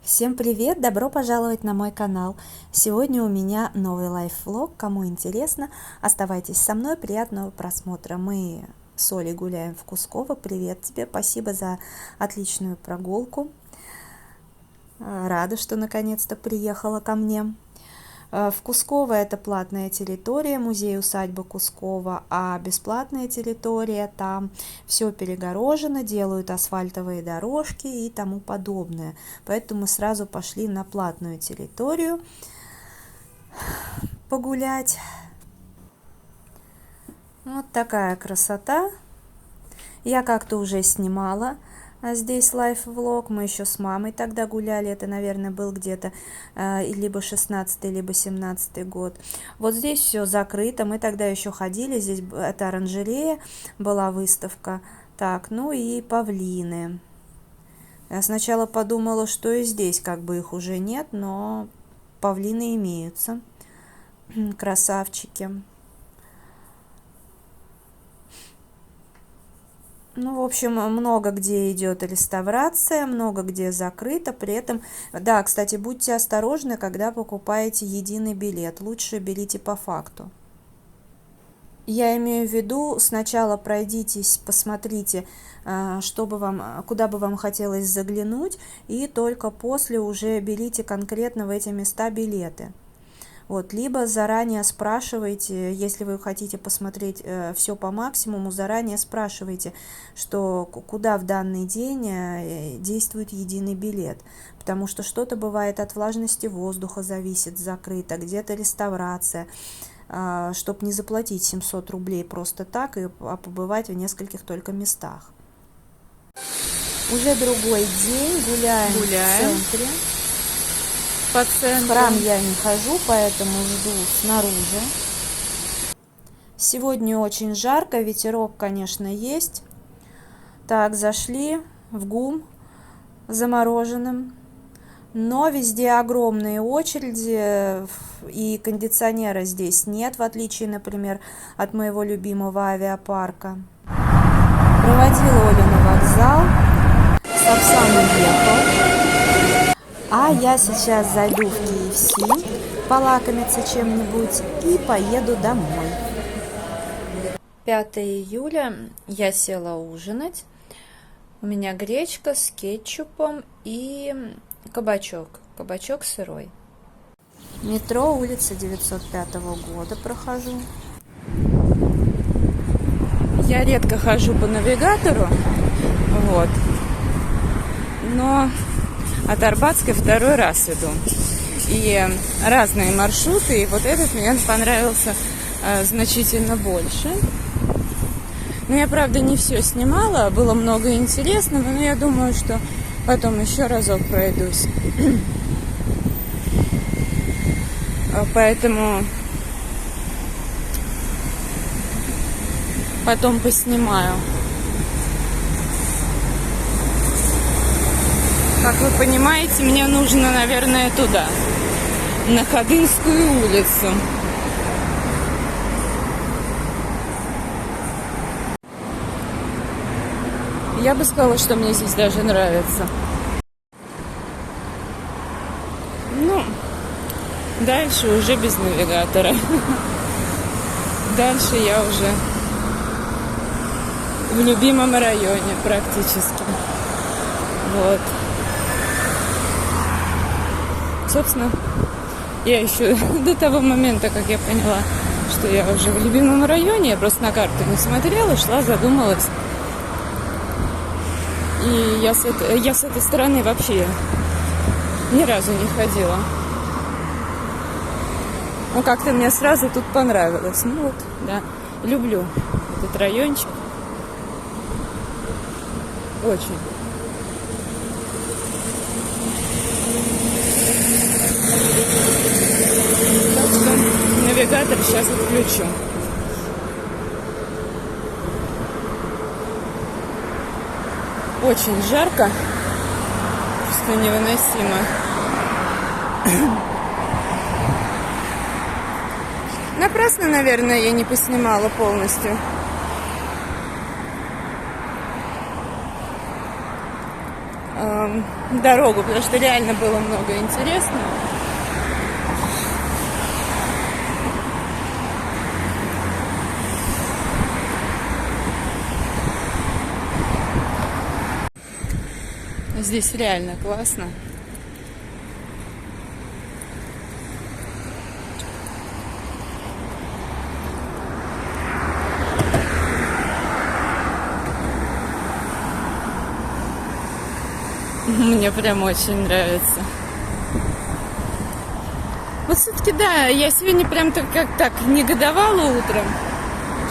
Всем привет! Добро пожаловать на мой канал! Сегодня у меня новый лайф-влог. Кому интересно, оставайтесь со мной. Приятного просмотра. Мы с Олей гуляем в Кусково. Привет тебе! Спасибо за отличную прогулку. Рада, что наконец-то приехала ко мне. В Кусково это платная территория, музей-усадьба Кусково, а бесплатная территория, там все перегорожено, делают асфальтовые дорожки и тому подобное. Поэтому мы сразу пошли на платную территорию погулять. Вот такая красота. Я как-то уже снимала здесь лайф-влог, мы еще с мамой тогда гуляли, это, наверное, был где-то либо 16-й, либо 17-й год. Вот здесь все закрыто, мы тогда еще ходили, здесь это оранжерея, была выставка. Так, ну и павлины. Я сначала подумала, что и здесь как бы их уже нет, но павлины имеются. Красавчики. Ну, в общем, много где идет реставрация, много где закрыто, при этом, да, кстати, будьте осторожны, когда покупаете единый билет, лучше берите по факту. Я имею в виду, сначала пройдитесь, посмотрите, куда бы вам хотелось заглянуть, и только после уже берите конкретно в эти места билеты. Вот, либо заранее спрашивайте, если вы хотите посмотреть все по максимуму, заранее спрашивайте, что куда в данный день действует единый билет. Потому что что-то бывает от влажности воздуха зависит, закрыто, где-то реставрация, чтобы не заплатить 700 рублей просто так, а побывать в нескольких только местах. Уже другой день, гуляем. В центре. По центру. В храм я не хожу, поэтому жду снаружи. Сегодня очень жарко, ветерок, конечно, есть. Так, зашли в ГУМ замороженным. Но везде огромные очереди, и кондиционера здесь нет, в отличие, например, от моего любимого авиапарка. Проводила Олю на вокзал, Сапсан уехал. А я сейчас зайду в KFC, полакомиться чем-нибудь и поеду домой. 5 июля, я села ужинать. У меня гречка с кетчупом и кабачок. Кабачок сырой. Метро, улица 905 года прохожу. Я редко хожу по навигатору, вот. Но от Арбатской второй раз иду. И разные маршруты, и вот этот мне понравился значительно больше. Но я, правда, не все снимала, было много интересного, но я думаю, что потом еще разок пройдусь. Поэтому потом поснимаю. Как вы понимаете, мне нужно, наверное, туда, на Ходынскую улицу. Я бы сказала, что мне здесь даже нравится. Ну, дальше уже без навигатора. Дальше я уже в любимом районе практически. Вот. Собственно, я еще до того момента, как я поняла, что я уже в любимом районе, я просто на карту не смотрела, шла, задумалась. И я с этой стороны вообще ни разу не ходила. Ну, как-то мне сразу тут понравилось. Ну вот, да, люблю этот райончик. Очень. Так что навигатор сейчас отключу. Очень жарко. Просто невыносимо. Напрасно, наверное, я не поснимала полностью. дорогу, потому что реально было много интересного. Здесь реально классно. Мне прям очень нравится. Вот все-таки, да, я сегодня прям как так негодовала утром,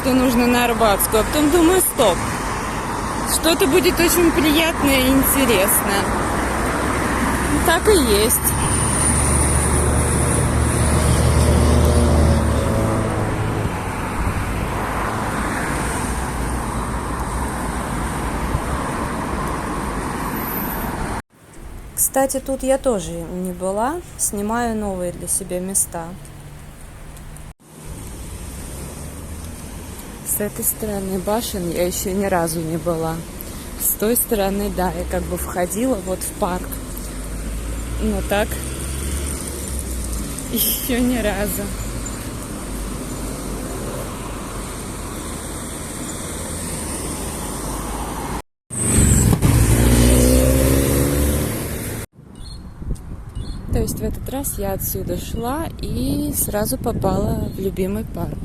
что нужно на Арбатскую, а потом думаю, стоп, что-то будет очень приятное и интересное. Так и есть. Кстати, тут я тоже не была, снимаю новые для себя места. С этой стороны башен я еще ни разу не была. С той стороны, да, я как бы входила вот в парк. Но так еще ни разу. То есть в этот раз я отсюда шла и сразу попала в любимый парк.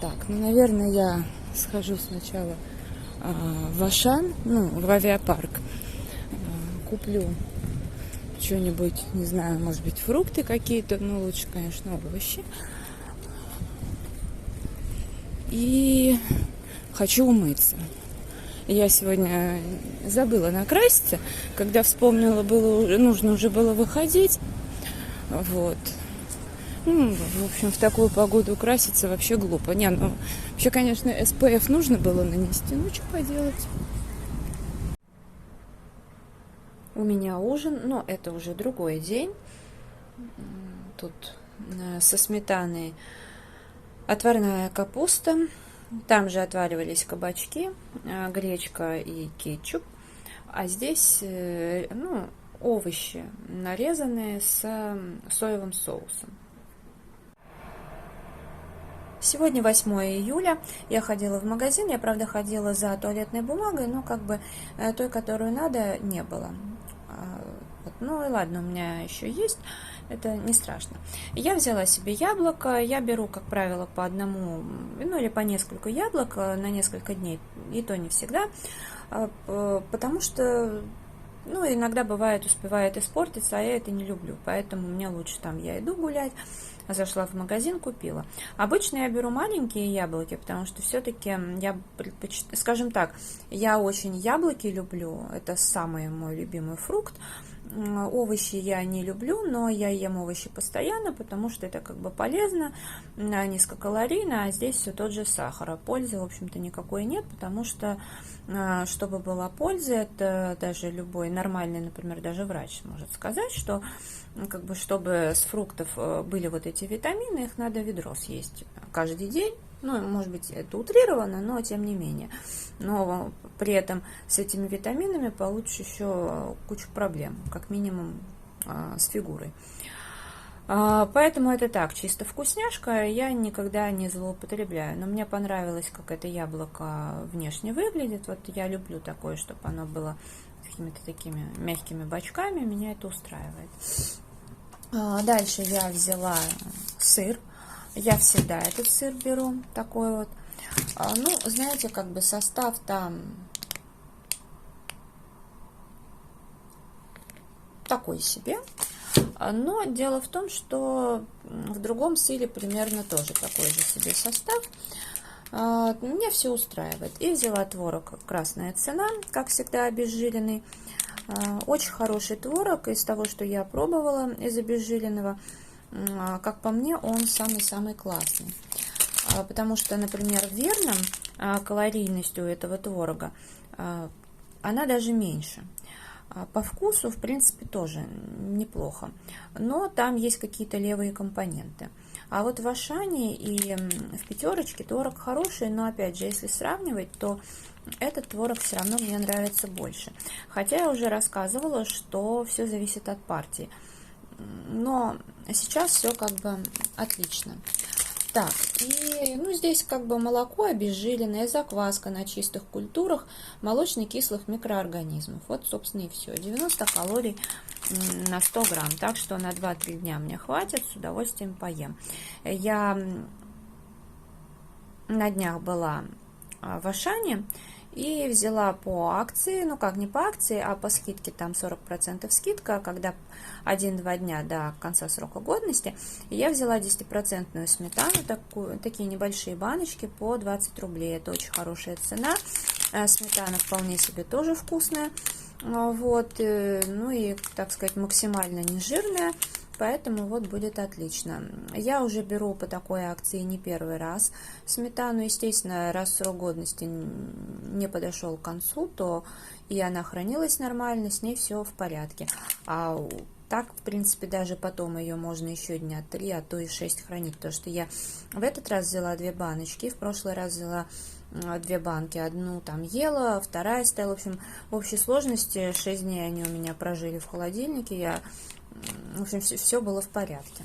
Так, ну, наверное, я схожу сначала в Ашан, ну, в авиапарк. Куплю что-нибудь, не знаю, может быть, фрукты какие-то, ну, лучше, конечно, овощи. И хочу умыться. Я сегодня забыла накраситься, когда вспомнила, нужно уже было выходить. Вот. Ну, в общем, в такую погоду краситься вообще глупо. Не, ну, вообще, конечно, SPF нужно было нанести. Ну, что поделать? У меня ужин, но это уже другой день. Тут со сметаной отварная капуста. Там же отваривались кабачки, гречка и кетчуп. А здесь, ну, овощи, нарезанные с соевым соусом. Сегодня 8 июля, я ходила в магазин, я, правда, ходила за туалетной бумагой, но как бы той, которую надо, не было. Вот, ну и ладно, у меня еще есть, это не страшно. Я взяла себе яблоко, я беру, как правило, по одному, ну или по нескольку яблок на несколько дней, и то не всегда, потому что, ну, иногда бывает, успевает испортиться, а я это не люблю, поэтому мне лучше там, я иду гулять, зашла в магазин, купила. Обычно я беру маленькие яблоки, потому что все-таки я предпочитаю, скажем так, я очень яблоки люблю, это самый мой любимый фрукт. Овощи я не люблю, но я ем овощи постоянно, потому что это как бы полезно, низкокалорийно, а здесь все тот же сахар. А пользы, в общем-то, никакой нет, потому что, чтобы была польза, это даже любой нормальный, например, даже врач может сказать, что как бы, чтобы с фруктов были вот эти витамины, их надо ведро съесть каждый день. Ну, может быть, это утрировано, но тем не менее. Но при этом с этими витаминами получишь еще кучу проблем, как минимум с фигурой. Поэтому это так, чисто вкусняшка, я никогда не злоупотребляю. Но мне понравилось, как это яблоко внешне выглядит. Вот я люблю такое, чтобы оно было с какими-то такими мягкими бочками, меня это устраивает. Дальше я взяла сыр. Я всегда этот сыр беру, такой вот. Ну, знаете, как бы состав там такой себе. Но дело в том, что в другом сыре примерно тоже такой же себе состав. Меня все устраивает. И взяла творог «Красная цена», как всегда, обезжиренный. Очень хороший творог из того, что я пробовала из обезжиренного. Как по мне, он самый-самый классный. Потому что, например, в Верном калорийность у этого творога, она даже меньше. По вкусу, в принципе, тоже неплохо. Но там есть какие-то левые компоненты. А вот в Ашане и в Пятерочке творог хороший, но опять же, если сравнивать, то этот творог все равно мне нравится больше. Хотя я уже рассказывала, что все зависит от партии. Но сейчас все как бы отлично. Так, и ну, здесь как бы молоко обезжиренное, закваска на чистых культурах молочно-кислых микроорганизмов. Вот, собственно, и все. 90 калорий на 100 грамм. Так что на 2-3 дня мне хватит, с удовольствием поем. Я на днях была в Ашане и взяла по акции, ну как не по акции, а по скидке, там 40% скидка, когда 1-2 дня до конца срока годности, и я взяла 10% сметану, такие небольшие баночки по 20 рублей, это очень хорошая цена, сметана вполне себе тоже вкусная, вот, ну и, так сказать, максимально нежирная, поэтому вот будет отлично. Я уже беру по такой акции не первый раз сметану, естественно, раз срок годности не подошел к концу, то и она хранилась нормально, с ней все в порядке. А так, в принципе, даже потом ее можно еще дня 3, а то и 6 хранить, потому что я в этот раз взяла 2 баночки, в прошлый раз взяла 2 банки, одну там ела, вторая стояла, в общем, в общей сложности 6 дней они у меня прожили в холодильнике, в общем, все было в порядке.